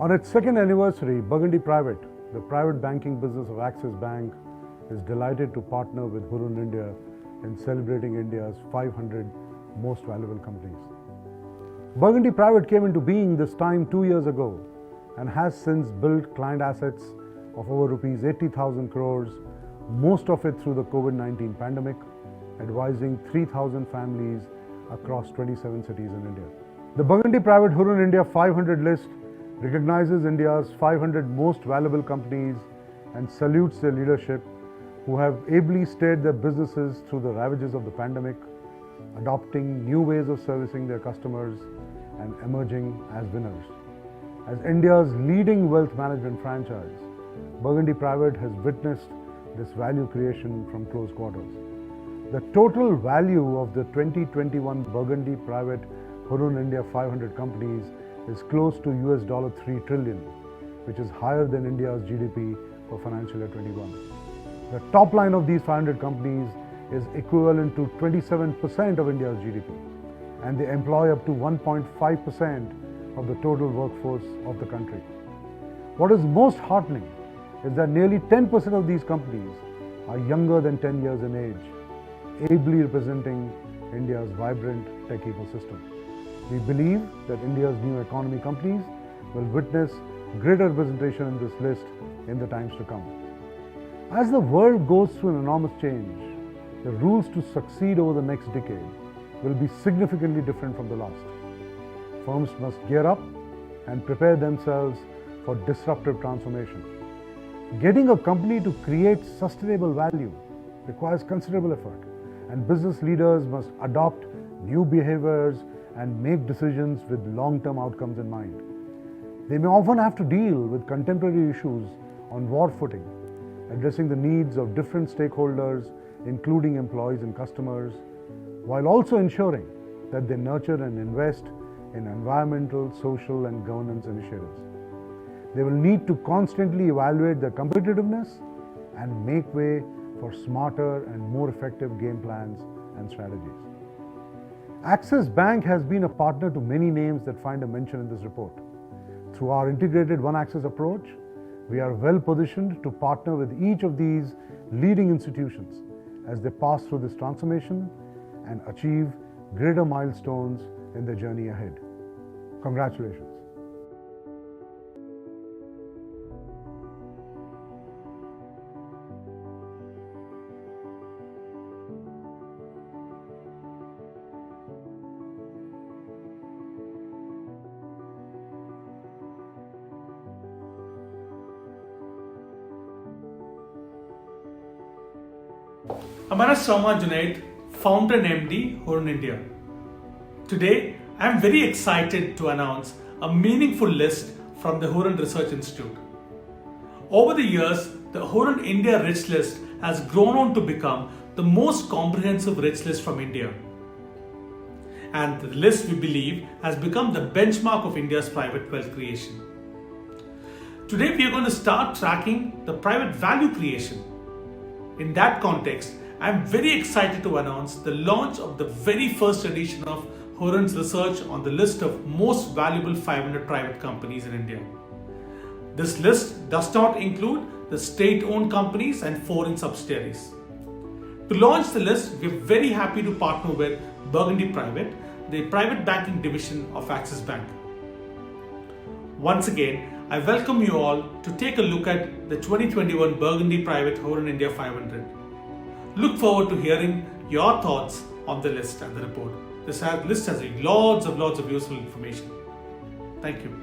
On its second anniversary, Burgundy Private, the private banking business of Axis Bank, is delighted to partner with Hurun India in celebrating India's 500 most valuable companies. Burgundy Private came into being this time 2 years ago and has since built client assets of over rupees 80,000 crores, most of it through the COVID-19 pandemic, advising 3,000 families across 27 cities in India. The Burgundy Private Hurun India 500 list recognizes India's 500 most valuable companies and salutes their leadership who have ably steered their businesses through the ravages of the pandemic, adopting new ways of servicing their customers and emerging as winners. As India's leading wealth management franchise, Burgundy Private has witnessed this value creation from close quarters. The total value of the 2021 Burgundy Private Hurun India 500 companies is close to $3 trillion, which is higher than India's GDP for financial year 21. The top line of these 500 companies is equivalent to 27% of India's GDP, and they employ up to 1.5% of the total workforce of the country. What is most heartening is that nearly 10% of these companies are younger than 10 years in age, ably representing India's vibrant tech ecosystem. We believe that India's new economy companies will witness greater representation in this list in the times to come. As the world goes through an enormous change, the rules to succeed over the next decade will be significantly different from the last. Firms must gear up and prepare themselves for disruptive transformation. Getting a company to create sustainable value requires considerable effort, and business leaders must adopt new behaviors and make decisions with long-term outcomes in mind. They may often have to deal with contemporary issues on war footing, addressing the needs of different stakeholders, including employees and customers, while also ensuring that they nurture and invest in environmental, social, and governance initiatives. They will need to constantly evaluate their competitiveness and make way for smarter and more effective game plans and strategies. Axis Bank has been a partner to many names that find a mention in this report. Through our integrated One Axis approach, we are well positioned to partner with each of these leading institutions as they pass through this transformation and achieve greater milestones in their journey ahead. Congratulations. Amaras Sharma Junaid, founder and MD, Hurun India. Today, I am very excited to announce a meaningful list from the Hurun Research Institute. Over the years, the Hurun India Rich List has grown on to become the most comprehensive rich list from India. And the list, we believe, has become the benchmark of India's private wealth creation. Today, we are going to start tracking the private value creation. In that context, I am very excited to announce the launch of the very first edition of Hurun's research on the list of most valuable 500 private companies in India. This list does not include the state-owned companies and foreign subsidiaries. To launch the list, we are very happy to partner with Burgundy Private, the private banking division of Axis Bank. Once again, I welcome you all to take a look at the 2021 Burgundy Private Hurun India 500. Look forward to hearing your thoughts on the list and the report. This list has lots of useful information. Thank you.